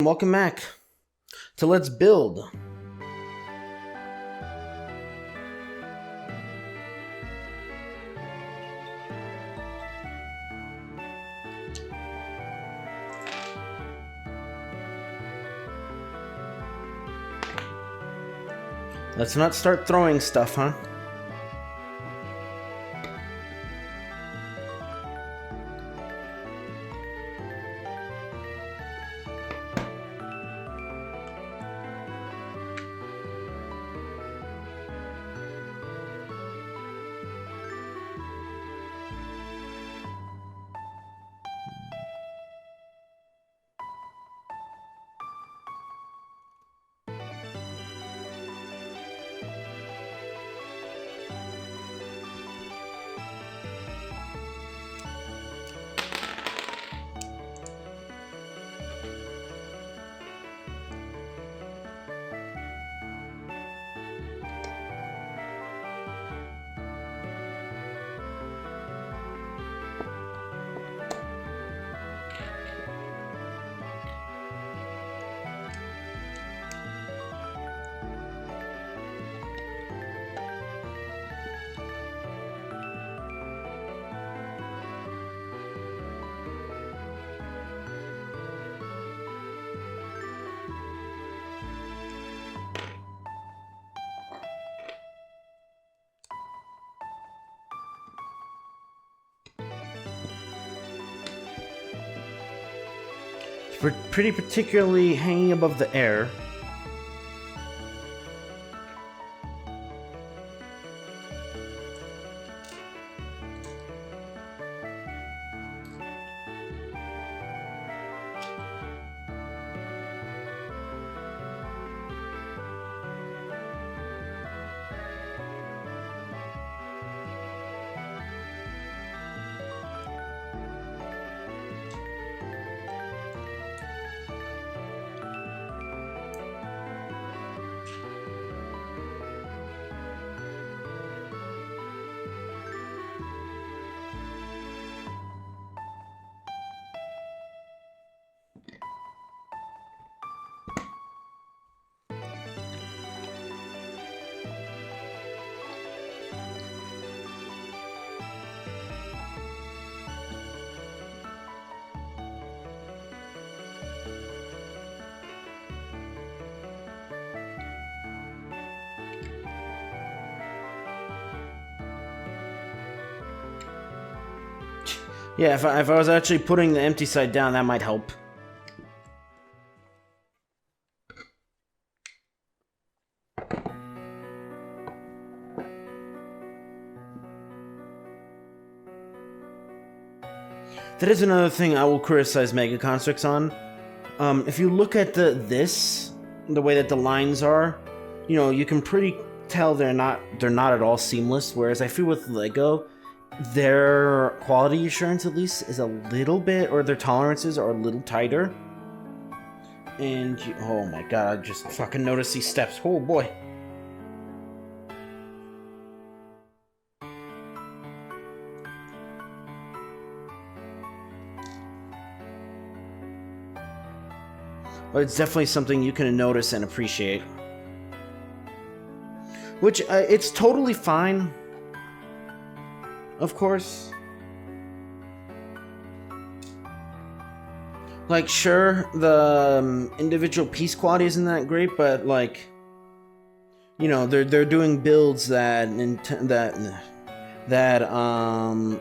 Welcome back to Let's Build. Let's not start throwing stuff, huh? Pretty particularly hanging above the air. Yeah, if I was actually putting the empty side down, that might help. That is another thing I will criticize Mega Constructs on. If you look at the way that the lines are, you know, you can pretty tell they're not at all seamless. Whereas I feel with Lego, their quality assurance at least is a little bit, or their tolerances are a little tighter. And oh my god, I just fucking noticed these steps. Oh boy. But it's definitely something you can notice and appreciate. Which, it's totally fine. Of course. Like, sure, the individual piece quality isn't that great, but like, you know, they're doing builds that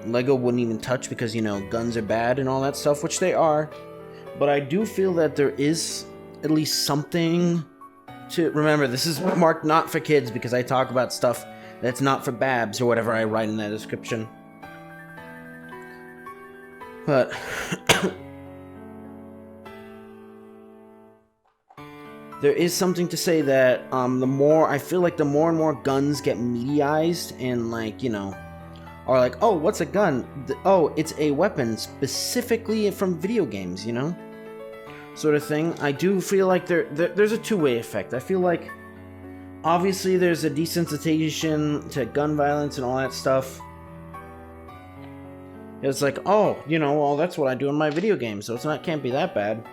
Lego wouldn't even touch because, you know, guns are bad and all that stuff, which they are. But I do feel that there is at least something to remember. This is marked not for kids because I talk about stuff that's not for babs or whatever I write in that description. But there is something to say that I feel like the more and more guns get mediaized and, like, you know, are like, oh, what's a gun? Oh, it's a weapon specifically from video games, you know? Sort of thing. I do feel like there's a two-way effect. I feel like obviously there's a desensitization to gun violence and all that stuff. It's like, oh, you know, well, that's what I do in my video game, so can't be that bad.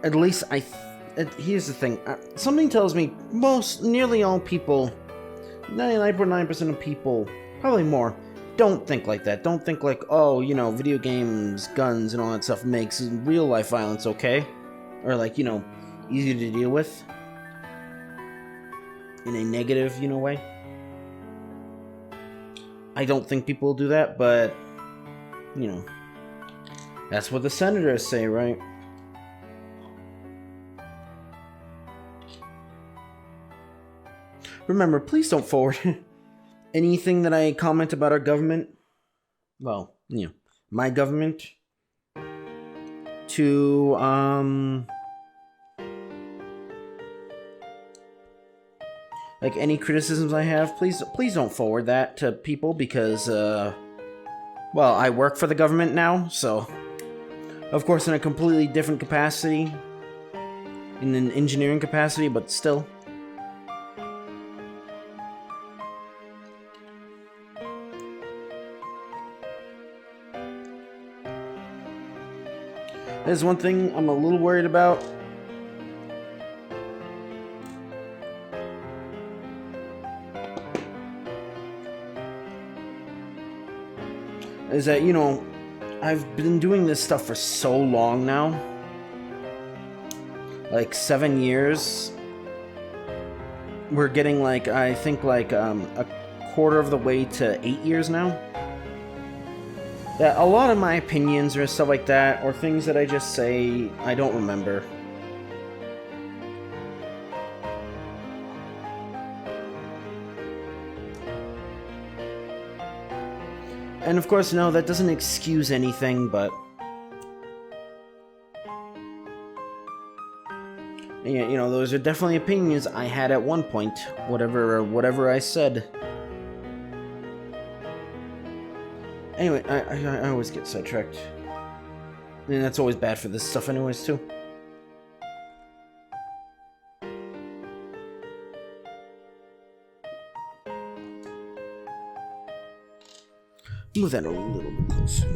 at least here's the thing. Something tells me nearly all people, 99.9% of people, probably more, don't think like that. Don't think like, oh, you know, video games, guns, and all that stuff makes real life violence okay. Or like, you know, easier to deal with. In a negative, you know, way. I don't think people do that, but, you know, that's what the senators say, right? Remember, please don't forward anything that I comment about our government, well, you know, my government, to, like any criticisms I have, please don't forward that to people because, well, I work for the government now, so, of course in a completely different capacity, in an engineering capacity, but still. There's one thing I'm a little worried about. Is that, you know, I've been doing this stuff for so long now. Like 7 years. We're getting like, I think like a quarter of the way to 8 years now. That a lot of my opinions or stuff like that, or things that I just say, I don't remember. And of course, no, that doesn't excuse anything, but... yeah, you know, those are definitely opinions I had at one point, whatever I said. Anyway, I always get sidetracked. And that's always bad for this stuff anyways, too. Move that a little bit closer.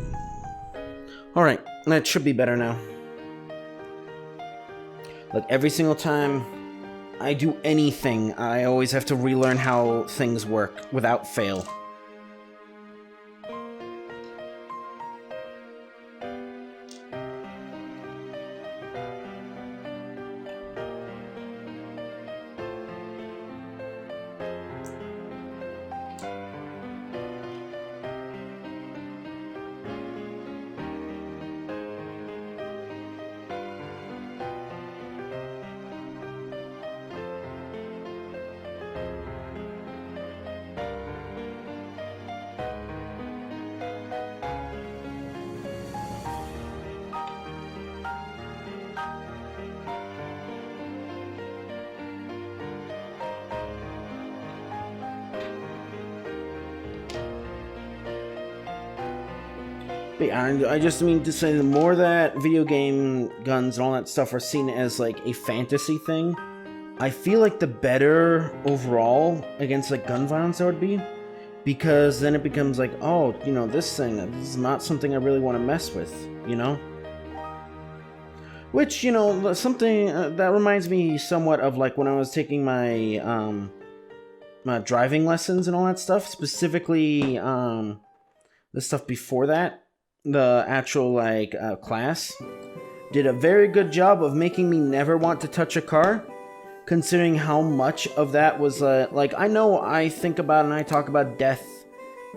Alright, that should be better now. Like, every single time I do anything, I always have to relearn how things work, without fail. But yeah, I just mean to say, the more that video game guns and all that stuff are seen as like a fantasy thing, I feel like the better overall against like gun violence that would be, because then it becomes like, oh, you know, this is not something I really want to mess with, you know? Which, you know, something that reminds me somewhat of like when I was taking my my driving lessons and all that stuff, specifically the stuff before that. The actual, like, class did a very good job of making me never want to touch a car, considering how much of that was, like, I know I think about and I talk about death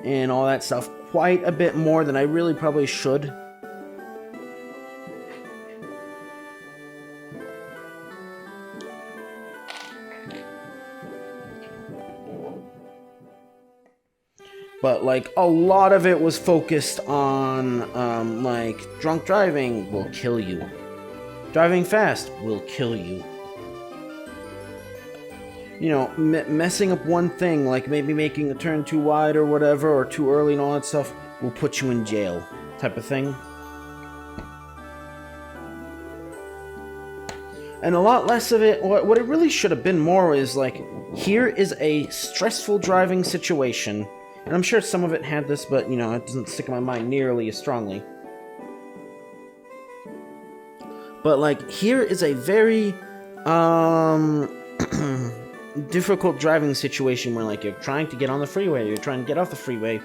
and all that stuff quite a bit more than I really probably should. But, like, a lot of it was focused on, like, drunk driving will kill you. Driving fast will kill you. You know, messing up one thing, like maybe making a turn too wide or whatever, or too early and all that stuff, will put you in jail, type of thing. And a lot less of it, what it really should have been more is, like, here is a stressful driving situation. And I'm sure some of it had this, but, you know, it doesn't stick in my mind nearly as strongly. But like here is a very difficult driving situation where like you're trying to get on the freeway, you're trying to get off the freeway,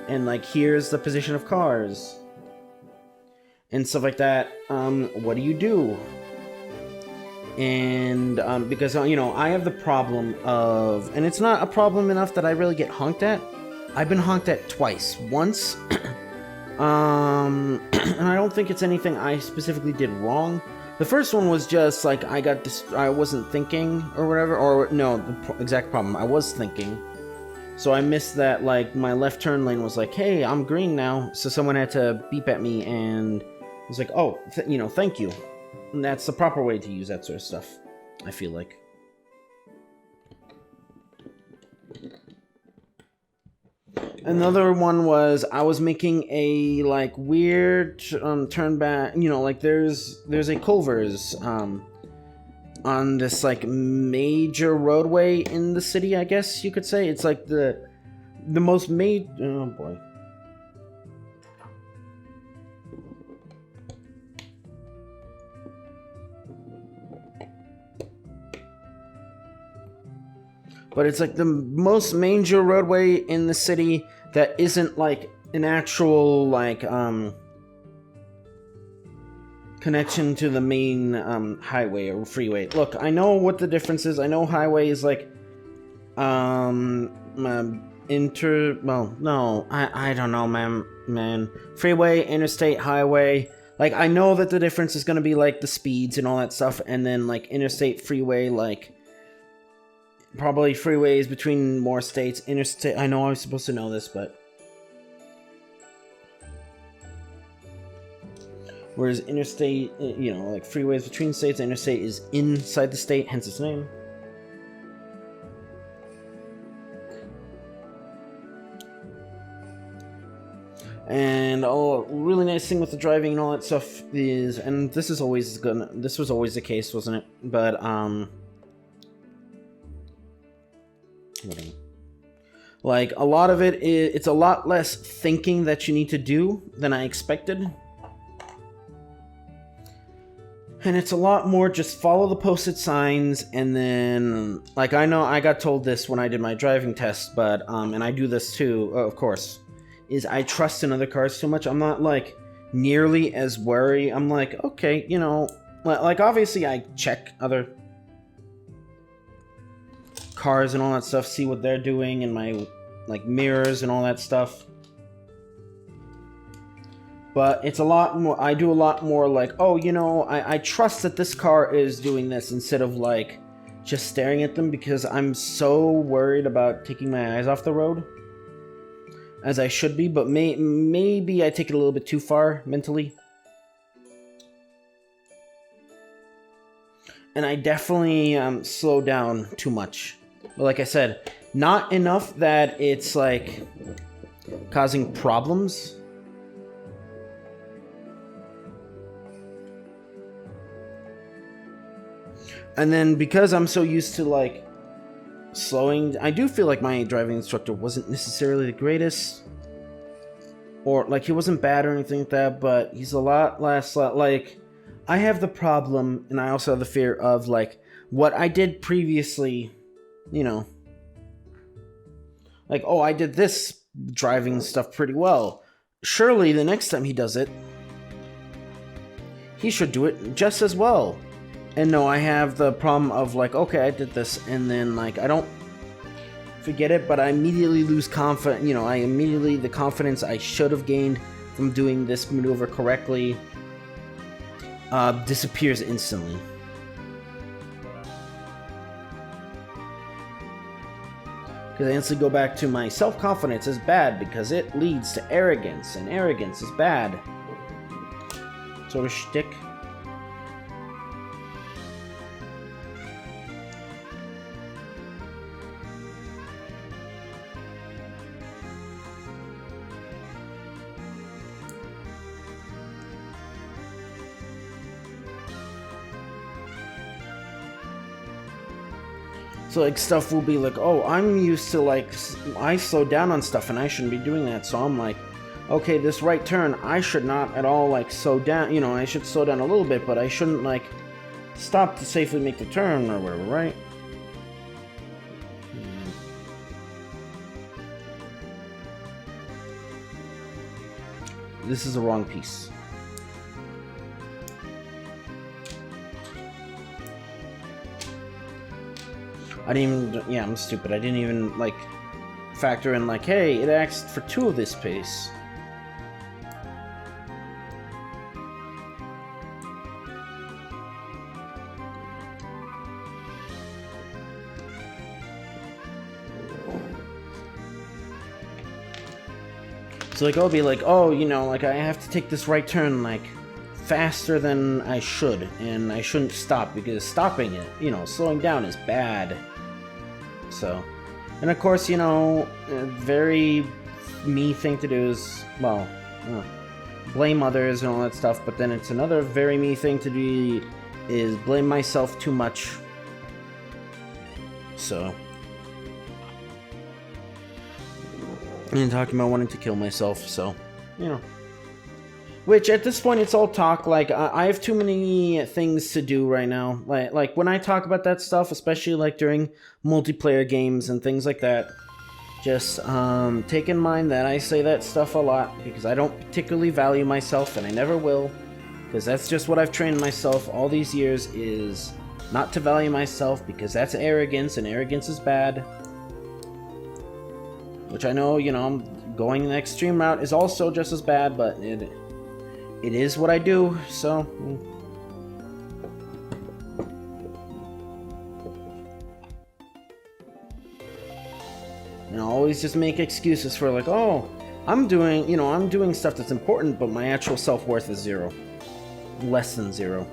and like here's the position of cars and stuff like that. What do you do? And because I have the problem of, and it's not a problem enough that I really get honked at. I've been honked at twice. Once and I don't think it's anything I specifically did wrong. The first one was just like I wasn't thinking or whatever, or no, the exact problem, I was thinking. So I missed that, like, my left turn lane was like, hey, I'm green now. So someone had to beep at me, and it was like, oh, thank you. And that's the proper way to use that sort of stuff, I feel like. Another one was I was making a like weird turn back, like there's a Culver's on this like major roadway in the city, I guess you could say. It's like the most oh boy. But it's like the most major roadway in the city that isn't like an actual like connection to the main highway or freeway. Look, I know what the difference is. I know highway is like I don't know, man. Freeway, interstate, highway. Like I know that the difference is going to be like the speeds and all that stuff, and then like interstate, freeway, like probably freeways between more states. Interstate, I know I was supposed to know this, but whereas interstate, like freeways between states, interstate is inside the state, hence its name. And a really nice thing with the driving and all that stuff is, and this was always the case, wasn't it? But like a lot of it's a lot less thinking that you need to do than I expected. And it's a lot more just follow the posted signs, and then, like, I know I got told this when I did my driving test, but, and I do this too, of course, is I trust in other cars too much. I'm not, like, nearly as wary. I'm like, okay, like, obviously I check other cars and all that stuff, see what they're doing, and my, like, mirrors and all that stuff. But it's a lot more, I do a lot more like, oh, I trust that this car is doing this, instead of like just staring at them, because I'm so worried about taking my eyes off the road, as I should be, but maybe I take it a little bit too far mentally. And I definitely slow down too much. But like I said, not enough that it's like causing problems. And then because I'm so used to like slowing, I do feel like my driving instructor wasn't necessarily the greatest, or like he wasn't bad or anything like that, but he's a lot less like, I have the problem, and I also have the fear of like what I did previously, like, oh, I did this driving stuff pretty well. Surely the next time he does it, he should do it just as well. And no, I have the problem of like, okay, I did this, and then like I don't forget it, but I immediately lose confidence. The confidence I should have gained from doing this maneuver correctly disappears instantly. Because I instantly go back to my self-confidence is bad because it leads to arrogance, and arrogance is bad. Sort of shtick. So like stuff will be like, oh, I'm used to like, I slow down on stuff and I shouldn't be doing that. So I'm like, okay, this right turn, I should not at all, like, slow down, you know, I should slow down a little bit, but I shouldn't, like, stop to safely make the turn or whatever, right? This is the wrong piece. I didn't even, yeah, I'm stupid. I didn't even, like, factor in, like, hey, it asked for 2 of this piece. So, like, I'll be like, oh, you know, like, I have to take this right turn, like, faster than I should, and I shouldn't stop, because stopping it, you know, slowing down is bad. So, and of course, you know, a very me thing to do is, well, blame others and all that stuff, but then it's another very me thing to do is blame myself too much. So, and talking about wanting to kill myself, so, you know. Which, at this point, it's all talk. Like, I have too many things to do right now. Like when I talk about that stuff, especially, like, during multiplayer games and things like that, just, take in mind that I say that stuff a lot, because I don't particularly value myself, and I never will. Because that's just what I've trained myself all these years, is not to value myself, because that's arrogance, and arrogance is bad. Which I know, you know, going the extreme route is also just as bad, but it is what I do, so. And I'll always just make excuses for, like, oh, I'm doing stuff that's important, but my actual self-worth is 0. Less than 0.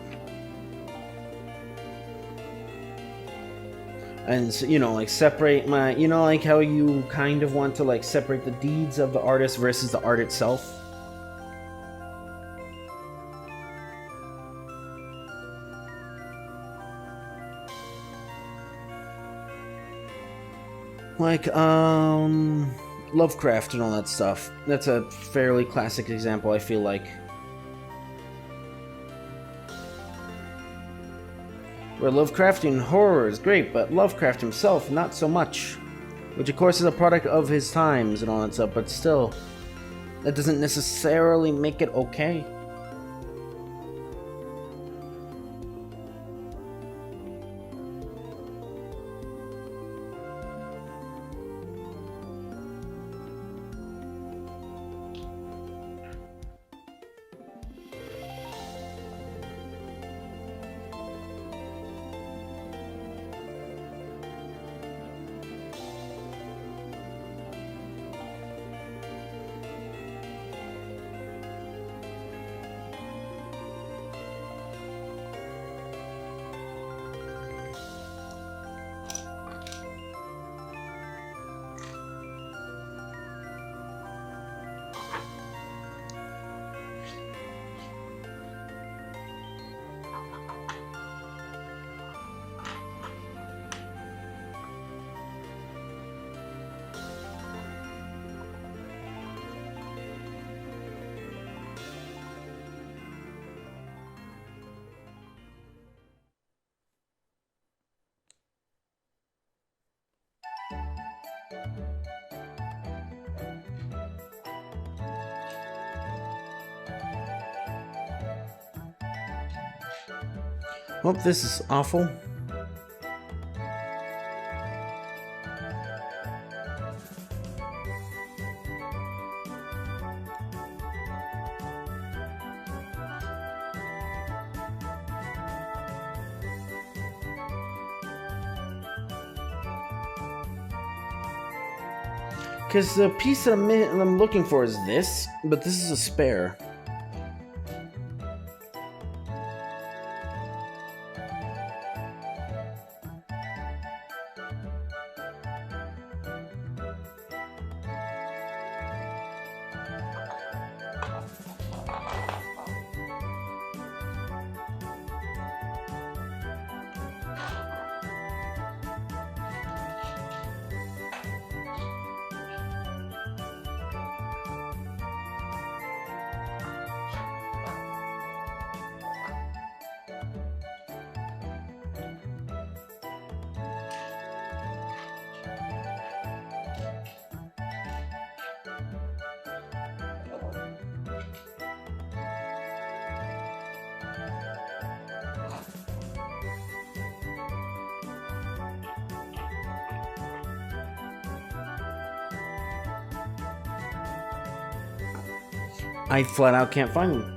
And, so, you know, like, separate my, you know, like how you kind of want to, like, separate the deeds of the artist versus the art itself. Like, Lovecraft and all that stuff. That's a fairly classic example, I feel like. Where Lovecraftian horror is great, but Lovecraft himself, not so much. Which, of course, is a product of his times and all that stuff, but still, that doesn't necessarily make it okay. Well, this is awful. Because the piece that I'm looking for is this, but this is a spare. I flat out can't find them.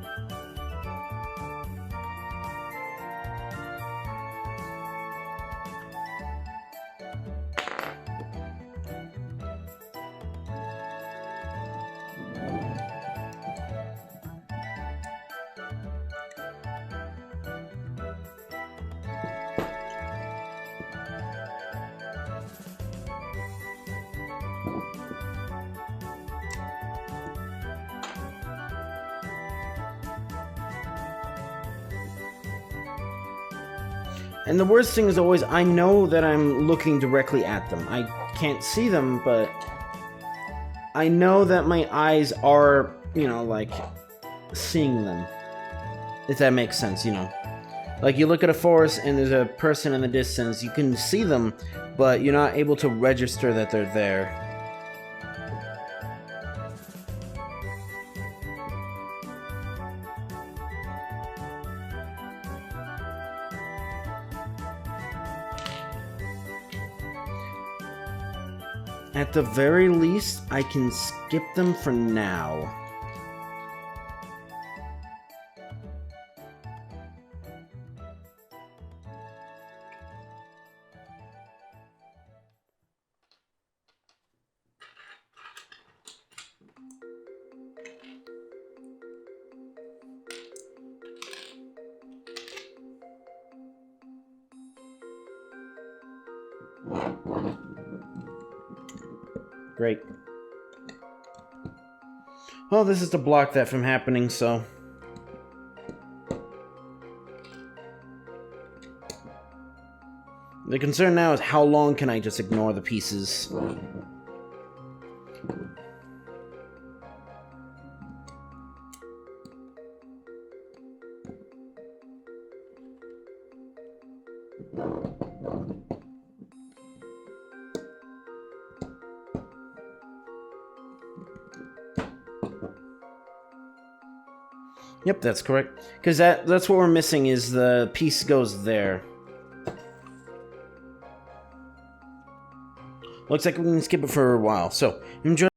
And the worst thing is always, I know that I'm looking directly at them. I can't see them, but I know that my eyes are, you know, like, seeing them. If that makes sense, you know. Like, you look at a forest and there's a person in the distance, you can see them, but you're not able to register that they're there. At the very least, I can skip them for now. Great. Well, this is to block that from happening, so... The concern now is how long can I just ignore the pieces? Yep, that's correct. Because that's what we're missing, is the piece goes there. Looks like we can skip it for a while. So, enjoy.